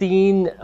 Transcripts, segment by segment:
3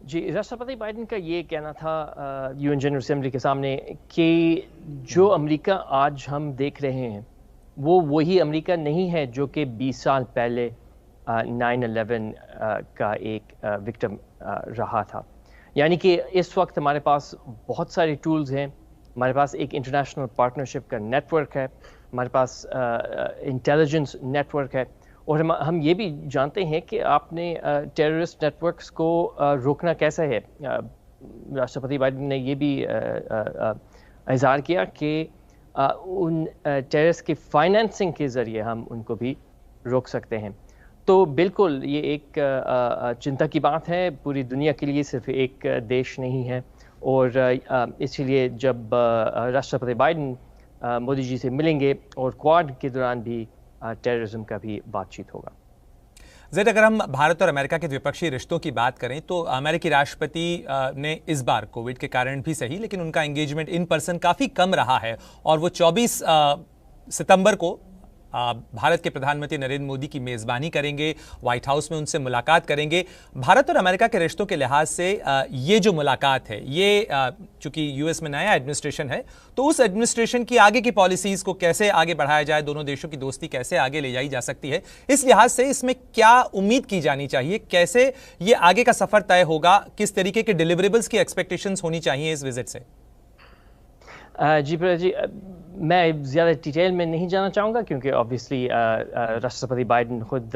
جی، Rashtrapati Biden کا یہ کہنا تھا یو این جنرل اسمبلی کے سامنے کہ جو امریکہ آج ہم دیکھ رہے ہیں وہ وہی امریکہ نہیں ہے جو کہ 20 سال پہلے 9/11 کا ایک وکٹم رہا تھا. یعنی کہ اس وقت ہمارے پاس بہت سارے ٹولز ہیں، ہمارے پاس ایک انٹرنیشنل پارٹنرشپ کا نیٹ ورک ہے، ہمارے پاس انٹیلیجنس نیٹ ورک ہے، اور ہم یہ بھی جانتے ہیں کہ آپ نے ٹیررسٹ نیٹ ورکس کو روکنا کیسا ہے. راشٹرپتی بائیڈن نے یہ بھی اظہار کیا کہ ان ٹیررسٹ کی فائنینسنگ کے ذریعے ہم ان کو بھی روک سکتے ہیں. تو بالکل یہ ایک چنتا کی بات ہے پوری دنیا کے لیے، صرف ایک دیش نہیں ہے، اور اسی لیے جب راشٹرپتی بائیڈن مودی جی سے ملیں گے اور کواد کے دوران بھی ٹیررزم کا بھی بات چیت ہوگا. زید، اگر ہم بھارت اور امریکہ کے دوپکشی رشتوں کی بات کریں تو امریکی راشٹرپتی نے اس بار کووڈ کے کارن بھی صحیح لیکن ان کا انگیجمنٹ ان پرسن کافی کم رہا ہے، اور وہ 24 ستمبر کو بھارت کے پردھان منتری نریندر مودی کی میزبانی کریں گے، وائٹ ہاؤس میں ان سے ملاقات کریں گے. بھارت اور امریکہ کے رشتوں کے لحاظ سے یہ جو ملاقات ہے، یہ چونکہ یو ایس میں نیا ایڈمنسٹریشن ہے تو اس ایڈمنسٹریشن کی آگے کی پالیسیز کو کیسے آگے بڑھایا جائے، دونوں دیشوں کی دوستی کیسے آگے لے جائی جا سکتی ہے، اس لحاظ سے اس میں کیا امید کی جانی چاہیے، کیسے یہ آگے کا سفر طے ہوگا، کس طریقے کے ڈیلیوریبلز کی ایکسپیکٹیشنز ہونی چاہیے اس وزٹ سے؟ جی جی، میں زیادہ ڈیٹیل میں نہیں جانا چاہوں گا کیونکہ آبویسلی راشٹرپتی بائیڈن خود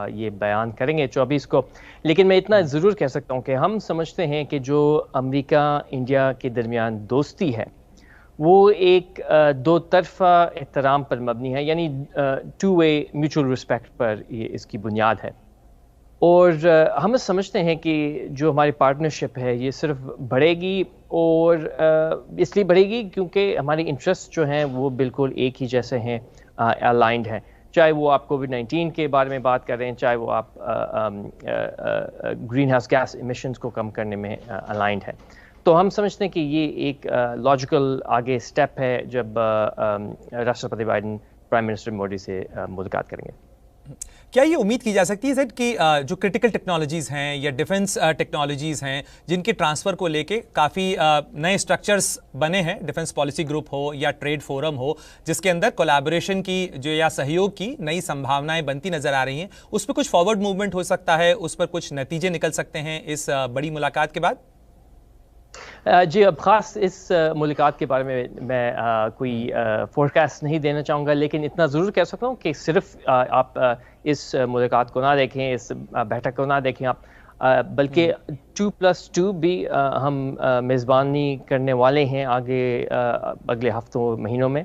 یہ بیان کریں گے 24 کو، لیکن میں اتنا ضرور کہہ سکتا ہوں کہ ہم سمجھتے ہیں کہ جو امریکہ انڈیا کے درمیان دوستی ہے وہ ایک دو طرفہ احترام پر مبنی ہے، یعنی ٹو وے میوچل رسپیکٹ پر یہ اس کی بنیاد ہے. اور ہم سمجھتے ہیں کہ جو ہماری پارٹنرشپ ہے یہ صرف بڑھے گی، اور اس لیے بڑھے گی کیونکہ ہماری انٹرسٹ جو ہیں وہ بالکل ایک ہی جیسے ہیں، الائنڈ ہیں، چاہے وہ آپ کووڈ-19 کے بارے میں بات کر رہے ہیں، چاہے وہ آپ گرین ہاؤس گیس ایمیشنز کو کم کرنے میں الائنڈ ہے. تو ہم سمجھتے ہیں کہ یہ ایک لاجیکل آگے سٹیپ ہے جب Rashtrapati Biden prime minister Modi سے ملاقات کریں گے. کیا یہ امید کی جا سکتی ہے زید کہ جو کرٹیکل ٹیکنالوجیز ہیں یا ڈیفنس ٹیکنالوجیز ہیں جن کے ٹرانسفر کو لے کے کافی نئے سٹرکچرز بنے ہیں، ڈیفنس پالیسی گروپ ہو یا ٹریڈ فورم ہو جس کے اندر کولیبوریشن کی جو یا سہیوگ کی نئی سمبھاونائیں بنتی نظر آ رہی ہیں، اس پہ کچھ فارورڈ موومنٹ ہو سکتا ہے، اس پر کچھ نتیجے نکل سکتے ہیں اس بڑی ملاقات کے بعد؟ جی، اب خاص اس ملاقات کے بارے میں کوئی فورکاسٹ نہیں دینا چاہوں گا، لیکن اتنا ضرور کہہ سکتا ہوں کہ صرف آپ اس ملاقات کو نہ دیکھیں، اس بیٹھک کو نہ دیکھیں آپ، بلکہ 2+2 بھی ہم میزبانی کرنے والے ہیں آگے اگلے ہفتوں مہینوں میں،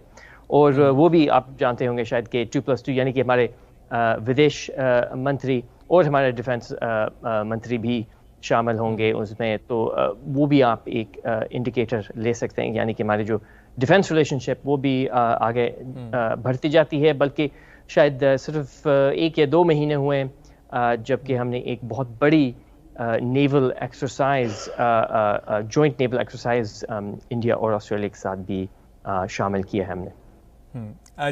اور وہ بھی آپ جانتے ہوں گے شاید کہ 2+2 یعنی کہ ہمارے ودیش منتری اور ہمارے ڈیفنس منتری بھی شامل ہوں گے اس میں. تو وہ بھی آپ ایک انڈیکیٹر لے سکتے ہیں، یعنی کہ ہماری جو ڈیفنس ریلیشن شپ وہ بھی آگے بڑھتی جاتی ہے، بلکہ شاید صرف 1 یا 2 مہینے ہوئے جبکہ ہم نے ایک بہت بڑی نیول ایکسرسائز، جوائنٹ نیول ایکسرسائز انڈیا اور آسٹریلیا کے ساتھ بھی شامل کیا ہے ہم نے.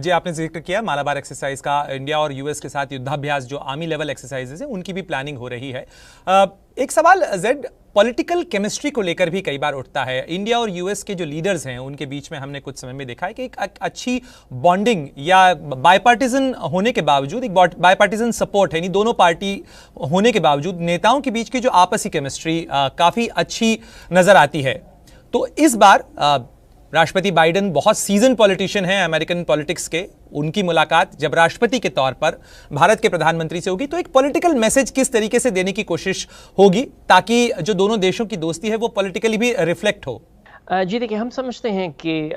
جی، آپ نے ذکر کیا مالابار ایکسرسائز کا، انڈیا اور یو ایس کے ساتھ یدھابھیاس جو آرمی لیول ایکسرسائزز ہیں ان کی بھی پلاننگ ہو رہی ہے. ایک سوال زید پولیٹیکل کیمسٹری کو لے کر بھی کئی بار اٹھتا ہے. انڈیا اور یو ایس کے جو لیڈرز ہیں ان کے بیچ میں ہم نے کچھ سمے میں دیکھا ہے کہ ایک اچھی بانڈنگ یا بائی پارٹیزن ہونے کے باوجود، ایک بائی پارٹیزن سپورٹ ہے، یعنی دونوں پارٹی ہونے کے باوجود نیتاؤں کے بیچ کی جو آپسی کیمسٹری کافی اچھی نظر آتی ہے. تو اس بار راشٹرپتی بائیڈن بہت سیزن پولیٹیشین ہیں امریکن پولیٹکس کے، ان کی ملاقات جب راشٹرپتی کے طور پر بھارت کے پردھان منتری سے ہوگی تو ایک پولیٹیکل میسج کس طریقے سے دینے کی کوشش ہوگی تاکہ جو دونوں دیشوں کی دوستی ہے وہ پولیٹیکلی بھی ریفلیکٹ ہو؟ جی دیکھیں، ہم سمجھتے ہیں کہ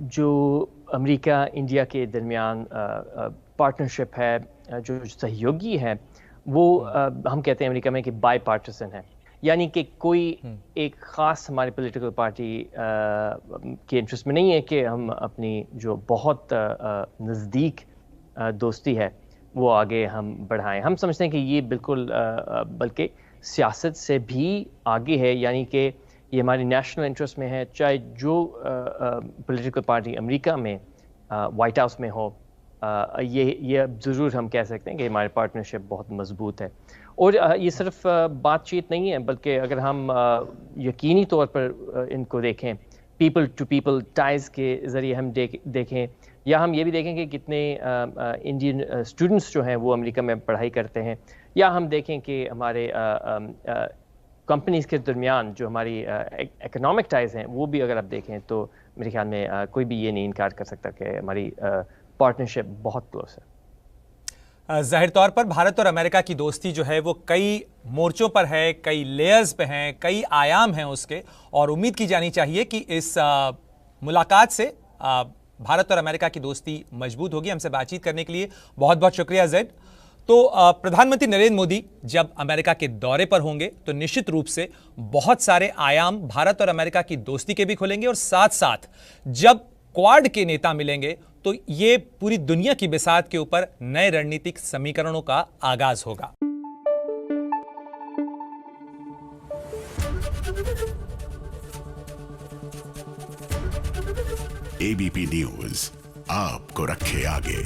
جو امریکہ انڈیا کے درمیان پارٹنرشپ ہے، جو سہیوگی ہے، وہ ہم کہتے ہیں امریکہ میں کہ بائی پارٹیسن ہے، یعنی کہ کوئی ایک خاص ہماری پولیٹیکل پارٹی کے انٹرسٹ میں نہیں ہے کہ ہم اپنی جو بہت نزدیک دوستی ہے وہ آگے ہم بڑھائیں. ہم سمجھتے ہیں کہ یہ بالکل بلکہ سیاست سے بھی آگے ہے، یعنی کہ یہ ہماری نیشنل انٹرسٹ میں ہے، چاہے جو پولیٹیکل پارٹی امریکہ میں وائٹ ہاؤس میں ہو. یہ ضرور ہم کہہ سکتے ہیں کہ ہماری پارٹنرشپ بہت مضبوط ہے. اور یہ صرف بات چیت نہیں ہے، بلکہ اگر ہم یقینی طور پر ان کو دیکھیں، پیپل ٹو پیپل ٹائز کے ذریعے ہم دیکھیں، یا ہم یہ بھی دیکھیں کہ کتنے انڈین اسٹوڈنٹس جو ہیں وہ امریکہ میں پڑھائی کرتے ہیں، یا ہم دیکھیں کہ ہمارے کمپنیز کے درمیان جو ہماری اکنامک ٹائز ہیں وہ بھی اگر آپ دیکھیں تو میرے خیال میں کوئی بھی یہ نہیں انکار کر سکتا کہ ہماری پارٹنرشپ بہت کلوز ہے۔ ظاہر طور پر بھارت اور امریکہ کی دوستی جو ہے وہ کئی مورچوں پر ہے، کئی لیئرز پہ ہیں، کئی آیام ہیں اس کے، اور امید کی جانی چاہیے کہ اس ملاقات سے بھارت اور امریکہ کی دوستی مضبوط ہوگی۔ ہم سے بات چیت کرنے کے لیے بہت بہت شکریہ زید۔ تو پردھان منتری نریندر مودی جب امریکہ کے دورے پر ہوں گے تو نشچت روپ سے بہت سارے آیام بھارت اور امریکہ کی دوستی کے بھی کھلیں گے، اور ساتھ ساتھ جب کوارڈ کے نیتا ملیں گے تو یہ پوری دنیا کی بساط کے اوپر نئے رڑنیتک سمیکرنوں کا آغاز ہوگا۔ ABP نیوز آپ کو رکھے آگے۔